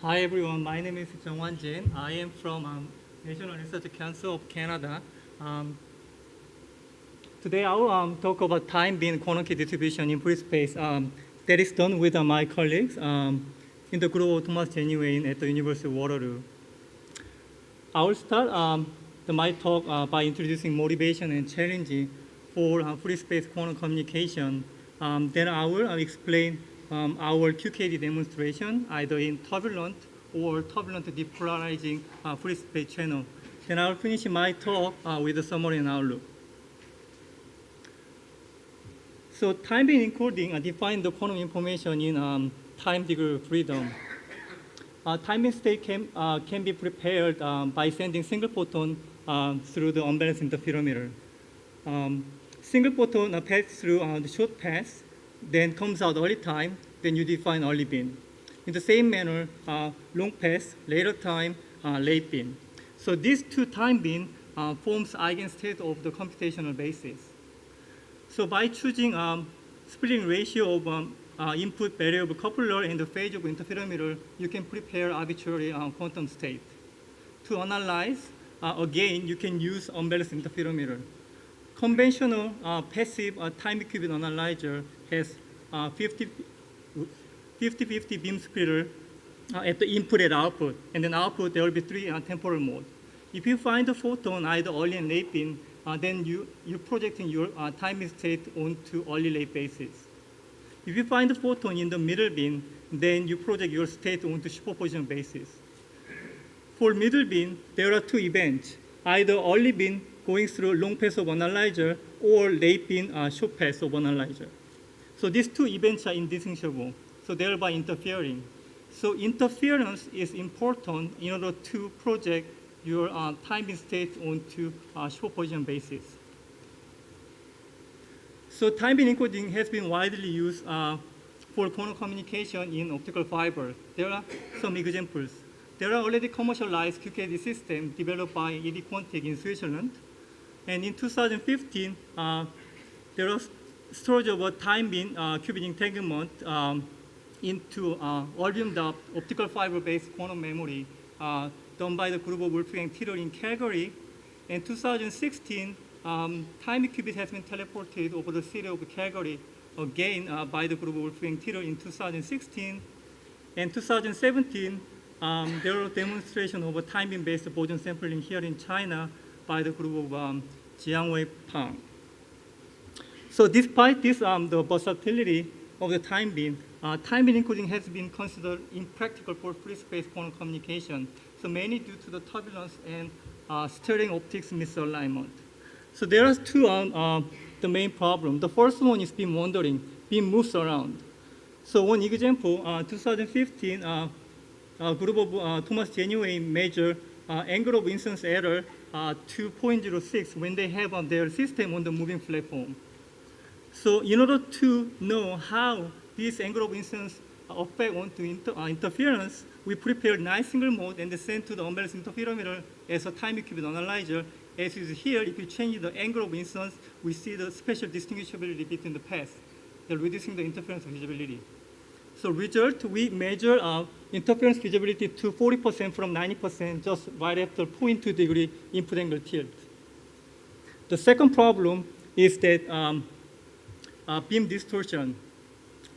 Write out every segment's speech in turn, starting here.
Hi everyone, my name is Jeongwan Jin. I am from National Research Council of Canada. Um, Today I will talk about time-being quantum key distribution in free space. That is done with my colleagues in the group of Thomas Genuine at the University of Waterloo. I will start my talk by introducing motivation and challenge for free space quantum communication. Then I will explain our QKD demonstration, either in turbulent or turbulent depolarizing free space channel. Then I will finish my talk with a summary and outlook. So time-being encoding defines the quantum information in time degree of freedom. Time state can be prepared by sending single photon through the unbalanced interferometer. Single photon passes through the short path, then comes out early time, then you define early bin. In the same manner, long path, later time, late bin. So these two time bin forms eigenstate of the computational basis. So by choosing splitting ratio of input variable coupler and the phase of interferometer, you can prepare arbitrary quantum state. To analyze, again, you can use unbalanced interferometer. Conventional passive time qubit analyzer has 50-50 beam splitter at the input and output, and then output there will be three temporal modes. If you find the photon either early and late bin, then you're projecting your time state onto early late basis. If you find the photon in the middle bin, then you project your state onto superposition basis. For middle bin, there are two events, either early bin going through long path of analyzer or late bin short path of analyzer. So these two events are indistinguishable, so thereby interfering. So interference is important in order to project your time state onto superposition basis. So time-bin encoding has been widely used for quantum communication in optical fiber. There are some examples. There are already commercialized QKD systems developed by ED Quantic in Switzerland. And in 2015, there was storage of a time-bin qubit entanglement into volume-doped optical fiber-based quantum memory done by the group of Wolfgang Tiller in Calgary. In 2016, time qubit has been teleported over the city of Calgary, again by the group of Wolfgang Tiller in 2016. In 2017, there was a demonstration of a time-based Boson sampling here in China by the group of Jiangwei Pang. So despite this, the versatility of the time-bin encoding has been considered impractical for free space quantum communication, so mainly due to the turbulence and steering optics misalignment. So there are two the main problem. The first one is beam wandering. Beam moves around. So one example, 2015, a group of Thomas Genuine measured angle of incidence error to 0.06 when they have their system on the moving platform. So in order to know how this angle of incidence affect onto interference, we prepared 9 single mode and sent to the unbalanced interferometer as a time qubit analyzer. As is here, if you change the angle of incidence, we see the special distinguishability between the paths, reducing the interference visibility. So result, we measure interference visibility to 40% from 90% just right after 0.2 degree input angle tilt. The second problem is that beam distortion.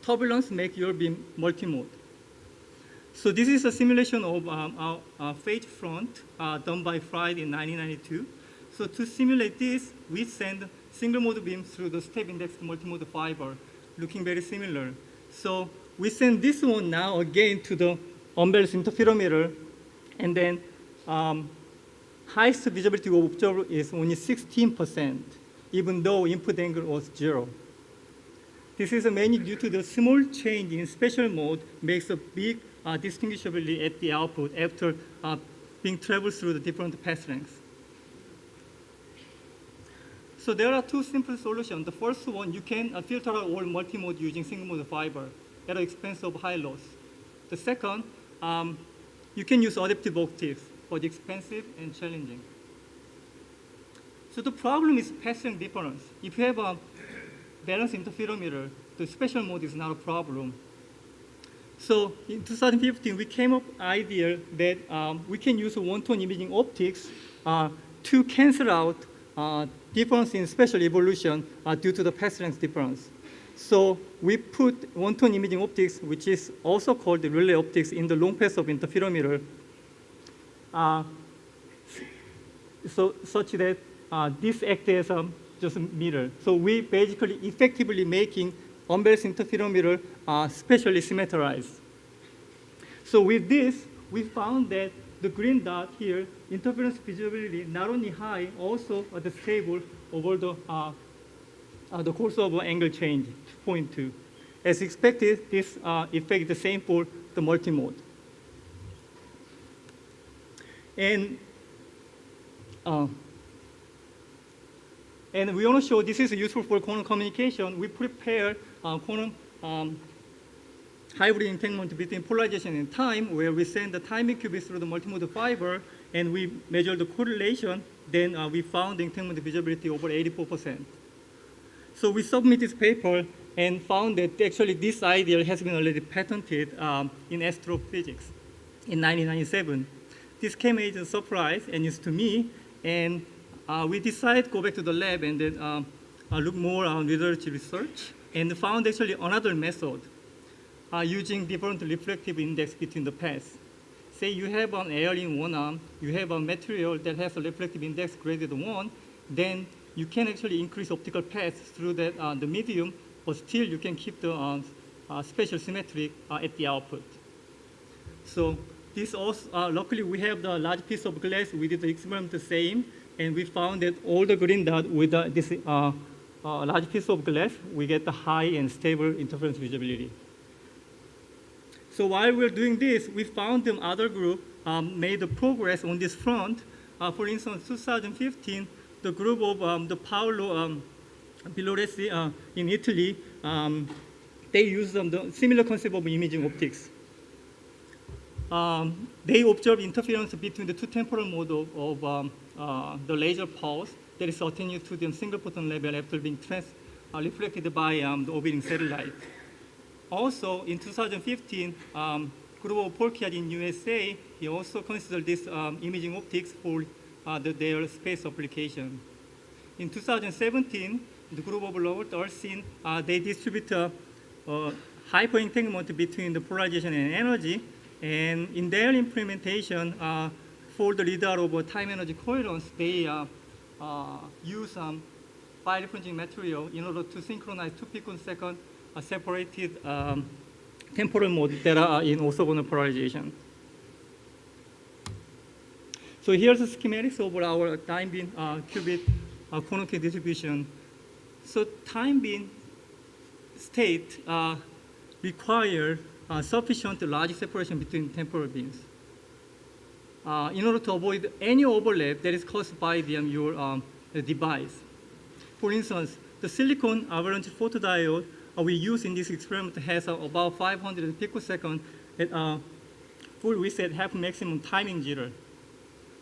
Turbulence make your beam multimode. So this is a simulation of phase front done by Fried in 1992. So to simulate this, we send single mode beam through the step indexed multimode fiber, looking very similar. So we send this one now again to the unbalanced interferometer, and then highest visibility of observer is only 16%, even though input angle was 0. This is mainly due to the small change in spatial mode makes a big distinguishability at the output after being traveled through the different path lengths. So there are two simple solutions. The first one, you can filter out all multimode using single mode fiber at the expense of high loss. The second, you can use adaptive octaves, but expensive and challenging. So the problem is path length difference. If you have a balanced interferometer, the spatial mode is not a problem. So in 2015, we came up with the idea that we can use one-tone imaging optics to cancel out difference in spatial evolution due to the path length difference. So we put one-tone imaging optics, which is also called the relay optics, in the long path of interferometer, such that this acts as just a mirror. So we basically effectively making unbalanced interferometer spatially symmetrized. So with this, we found that the green dot here, interference visibility not only high, also stable over the course of angle change, 2.2. As expected, this effect is the same for the multimode. And we want to show this is useful for quantum communication. We prepare quantum hybrid entanglement between polarization and time, where we send the timing qubits through the multimodal fiber, and we measure the correlation. Then we found the entanglement visibility over 84%. So we submit this paper and found that actually this idea has been already patented in astrophysics in 1997. This came as a surprise, and it's to me, and we decided to go back to the lab and then look more on literature research, and found actually another method using different reflective index between the paths. Say you have an air in one arm, you have a material that has a reflective index greater than 1, then you can actually increase optical paths through that, the medium, but still you can keep the spatial symmetry at the output. So this also, luckily we have the large piece of glass. We did the experiment the same, and we found that all the green dot with this large piece of glass, we get the high and stable interference visibility. So while we're doing this, we found the other group made the progress on this front. For instance, 2015, the group of the Paolo Villoresi in Italy, they used the similar concept of imaging optics. They observed interference between the two temporal modes of the laser pulse that is attenuated to the single photon level after being reflected by the orbiting satellite. Also, in 2015, group of Polkiad in USA, he also considered this imaging optics for their space application. In 2017, the group of Robert Ursin, they distribute hyperentanglement between the polarization and energy. And in their implementation, for the readout of time-energy coherence, they use birefringing material in order to synchronize 2 picosecond separated temporal modes that are in orthogonal polarization. So here's the schematics of our time-beam qubit quantum key distribution. So time-beam state require sufficient large separation between temporal beams in order to avoid any overlap that is caused by your device. For instance, the silicon avalanche photodiode we use in this experiment has about 500 picosecond at full reset half maximum timing jitter.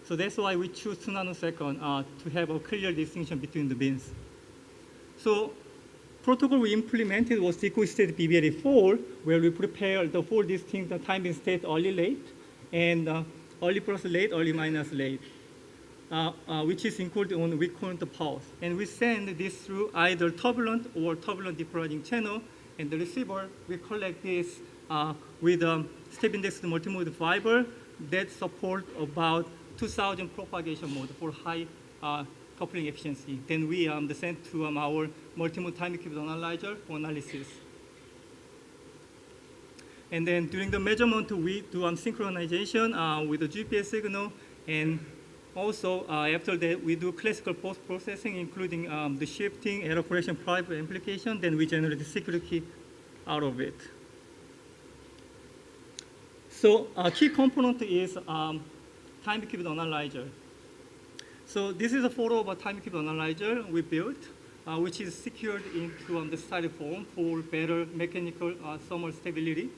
So that's why we choose 2 nanoseconds to have a clear distinction between the beams. So protocol we implemented was equal state BBLE4, where we prepare the 4 distinct time beam state early late, and early plus late, early minus late, which is included on weak current pulse. And we send this through either turbulent or turbulent depolarizing channel, and the receiver will collect this with step indexed multimode fiber that support about 2,000 propagation mode for high coupling efficiency. Then we send to our multimode time qubit analyzer for analysis. And then during the measurement, we do synchronization with the GPS signal, and also after that, we do classical post-processing, including the shifting, error correction, private amplification. Then we generate the secret key out of it. So a key component is time qubit analyzer. So this is a photo of a time qubit analyzer we built, which is secured into the styrofoam for better mechanical thermal stability.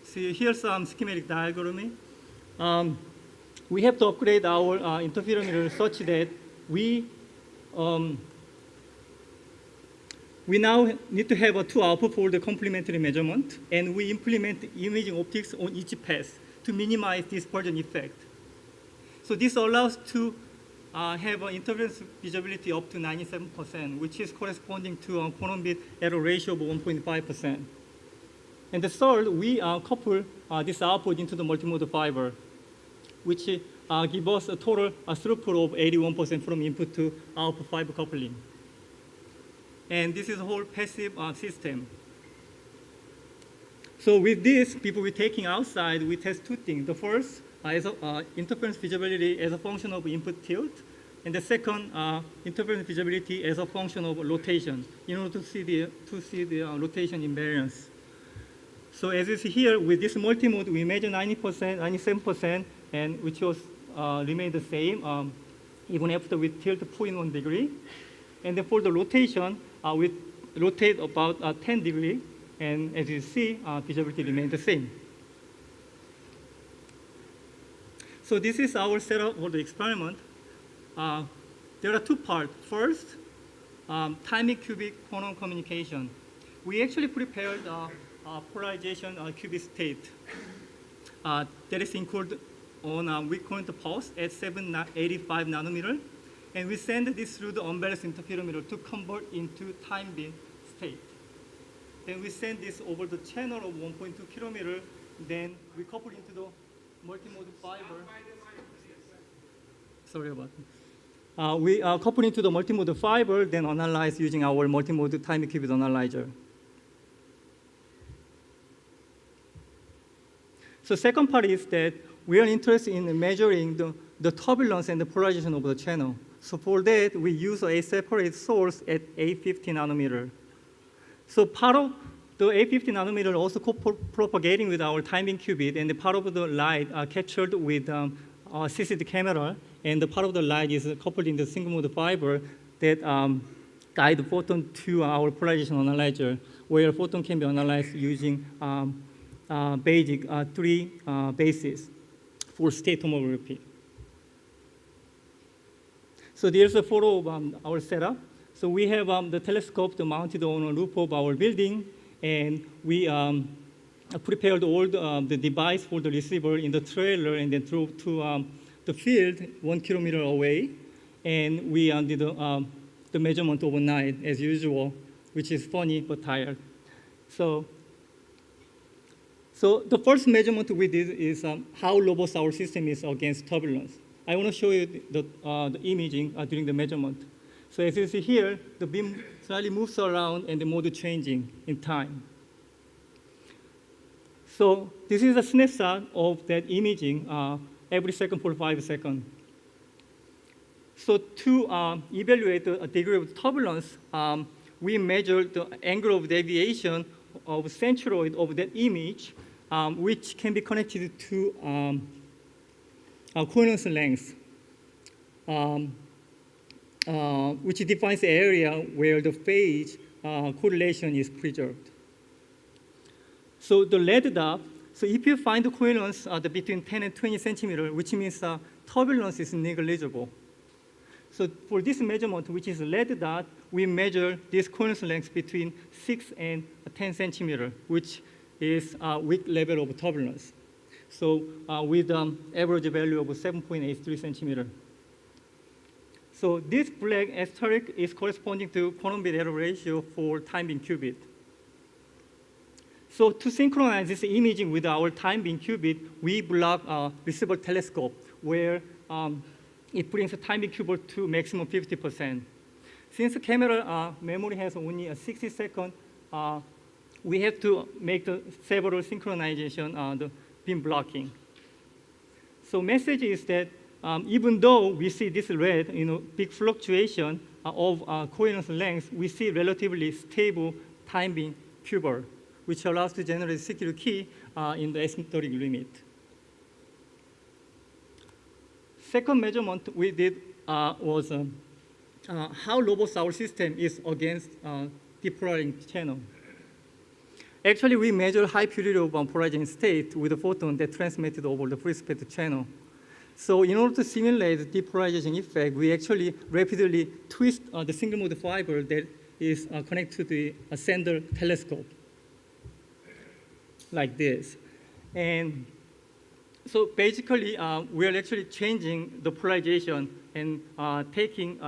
So here's some schematic diagram. We have to upgrade our interferometer such that we we now need to have a two output for the complementary measurement, and we implement imaging optics on each pass to minimize dispersion effect. So this allows to have an interference visibility up to 97%, which is corresponding to a quantum bit error ratio of 1.5%. And the third, we couple this output into the multimodal fiber, which give us a total throughput of 81% from input to output fiber coupling. And this is a whole passive system. So with this, people we're taking outside, we test two things. The first is interference visibility as a function of input tilt, and the second, interference visibility as a function of rotation, in order to see the rotation invariance. So as you see here, with this multimode, we measure 90%, 97%, and which was remain the same even after we tilt 0.1 degree. And then for the rotation, we rotate about 10 degree, and as you see, visibility remains the same. So this is our setup for the experiment. There are two parts. First, timing cubic quantum communication. We actually prepared polarization qubit state that is encoded on weak current pulse at 785 nanometer, and we send this through the unbalanced interferometer to convert into time bit state. Then we send this over the channel of 1.2 kilometer. Then we couple into the multimodal fiber. Sorry about that. We couple into the multimodal fiber, then analyze using our multimodal time qubit analyzer. So second part is that we are interested in measuring the turbulence and the polarization of the channel. So for that, we use a separate source at 850 nanometer. So part of the 850 nanometer also propagating with our timing qubit, and the part of the light captured with our CCD camera, and the part of the light is coupled in the single mode fiber that guide the photon to our polarization analyzer, where photon can be analyzed using basic three bases for state tomography. So there's a photo of our setup. So we have the telescope mounted on a roof of our building, and we prepared all the device for the receiver in the trailer, and then drove to the field 1 kilometer away, and we did the measurement overnight as usual, which is funny but tired. So the first measurement we did is how robust our system is against turbulence. I want to show you the imaging during the measurement. So as you see here, the beam slightly moves around and the mode changing in time. So this is a snapshot of that imaging every second for 5 seconds. So to evaluate the degree of turbulence, we measured the angle of deviation of centroid of that image, which can be connected to coherence length, which defines the area where the phase correlation is preserved. So the red dot, so if you find the coherence between 10 and 20 centimeters, which means turbulence is negligible. So for this measurement, which is red dot, we measure this coherence length between 6 and 10 centimeters, which is a weak level of turbulence. So with average value of 7.83 centimeters. So this black asterisk is corresponding to quantum bit error ratio for time-beam qubit. So to synchronize this imaging with our time-beam qubit, we block a receiver telescope where it brings the time-beam qubit to maximum 50%. Since the camera memory has only a 60 seconds, we have to make the several synchronization, the beam blocking. So message is that even though we see this red, big fluctuation of coherence length, we see relatively stable time-beam qubit, which allows to generate secure key in the asymptotic limit. Second measurement we did was how robust our system is against depolarizing channel. Actually, we measure high purity of polarizing state with a photon that transmitted over the free space channel. So in order to simulate the depolarization effect, we actually rapidly twist the single mode fiber that is connected to the sender telescope, like this. And so basically, we are actually changing the polarization and taking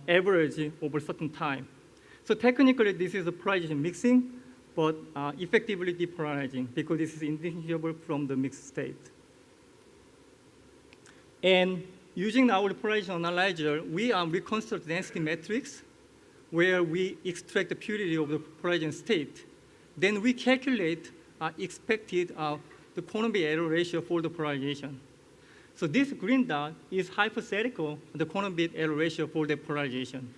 average over certain time. So technically, this is a polarization mixing, but effectively depolarizing because this is indistinguishable from the mixed state. And using our polarization analyzer, we reconstruct density matrix where we extract the purity of the polarization state. Then we calculate expected the quantum bit error ratio for the polarization. So this green dot is hypothetical, the quantum bit error ratio for the polarization.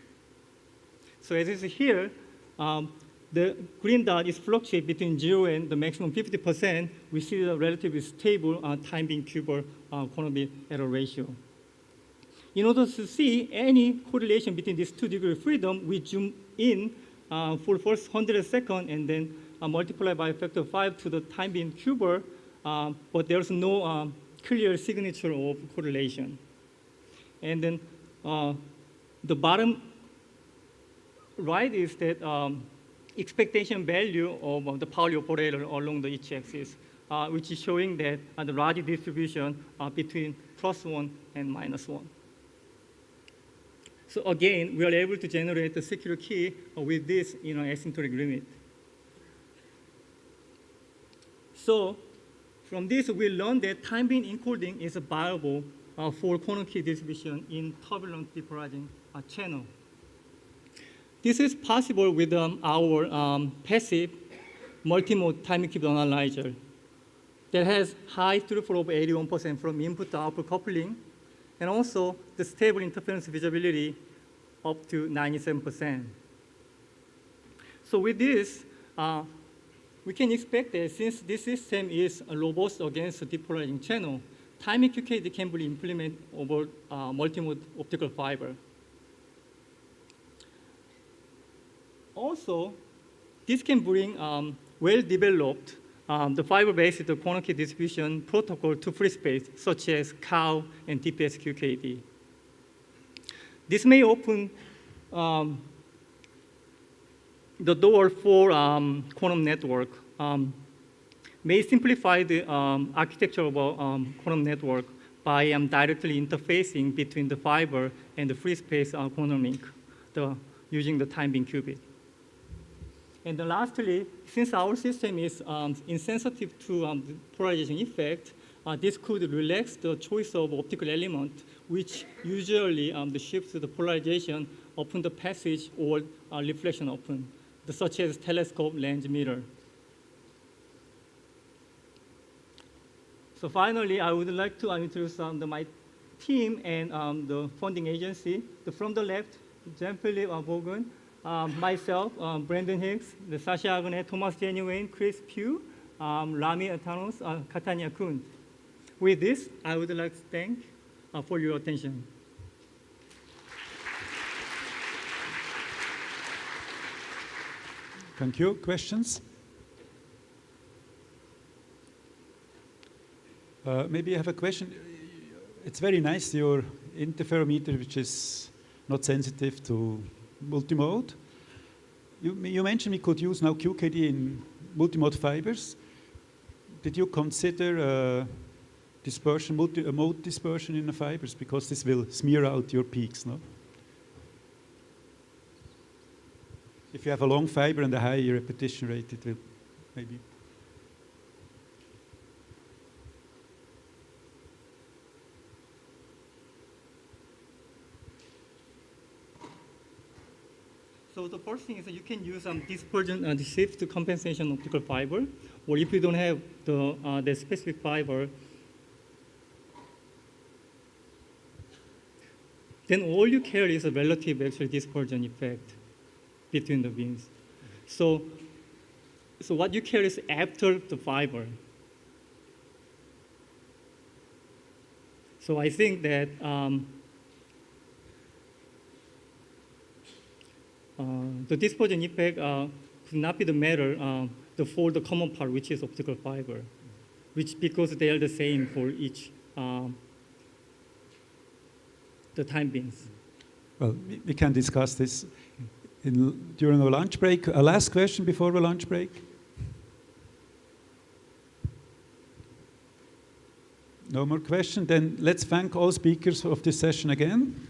So as is here, the green dot is fluctuate between 0 and the maximum 50%. We see the relatively stable time being cubic quantum bit error ratio. In order to see any correlation between these 2 degrees of freedom, we zoom in for first 100 seconds and then multiply by a factor of 5 to the time being cubic, but there's no clear signature of correlation. And then the bottom right is that expectation value of the Pauli operator along the x-axis, which is showing that the Raji distribution between +1 and -1. So again, we are able to generate the secure key with this asymptotic limit. So from this, we learned that time being encoding is viable for quantum key distribution in turbulent depolarizing channel. This is possible with our passive multimode time cube analyzer that has high throughput of 81% from input to output coupling, and also the stable interference visibility up to 97%. So with this, we can expect that since this system is robust against the depolarizing channel, timing QKD can be implemented over multimode optical fiber. Also, this can bring well-developed the fiber-based quantum key distribution protocol to free space, such as COW and DPS-QKD. This may open the door for quantum network, may simplify the architecture of a quantum network by directly interfacing between the fiber and the free space quantum link using the time-being qubit. And then lastly, since our system is insensitive to the polarization effect, this could relax the choice of optical element, which usually shifts the polarization upon the passage or reflection upon, such as telescope, lens, mirror. So finally, I would like to introduce my team and the funding agency. From the left, Jean-Philippe Bourgoin, myself, Brandon Hicks, Sasha Agonet, Thomas Genuine, Chris Pugh, Rami Atanos, Katania Kuhn. With this, I would like to thank for your attention. Thank you. Questions? Maybe I have a question. It's very nice, your interferometer, which is not sensitive to multimode. You mentioned we could use now QKD in multimode fibers. Did you consider dispersion, mode dispersion in the fibers? Because this will smear out your peaks, no? If you have a long fiber and a high repetition rate, it will maybe. So the first thing is that you can use dispersion and shift compensation optical fiber, or if you don't have the specific fiber, then all you carry is a relative actual dispersion effect between the beams. So what you carry is after the fiber. So I think that the dispersion effect could not be the matter for the common part, which is optical fiber, because they are the same for each the time beams. Well, we can discuss this during our lunch break. A last question before the lunch break? No more question? Then let's thank all speakers of this session again.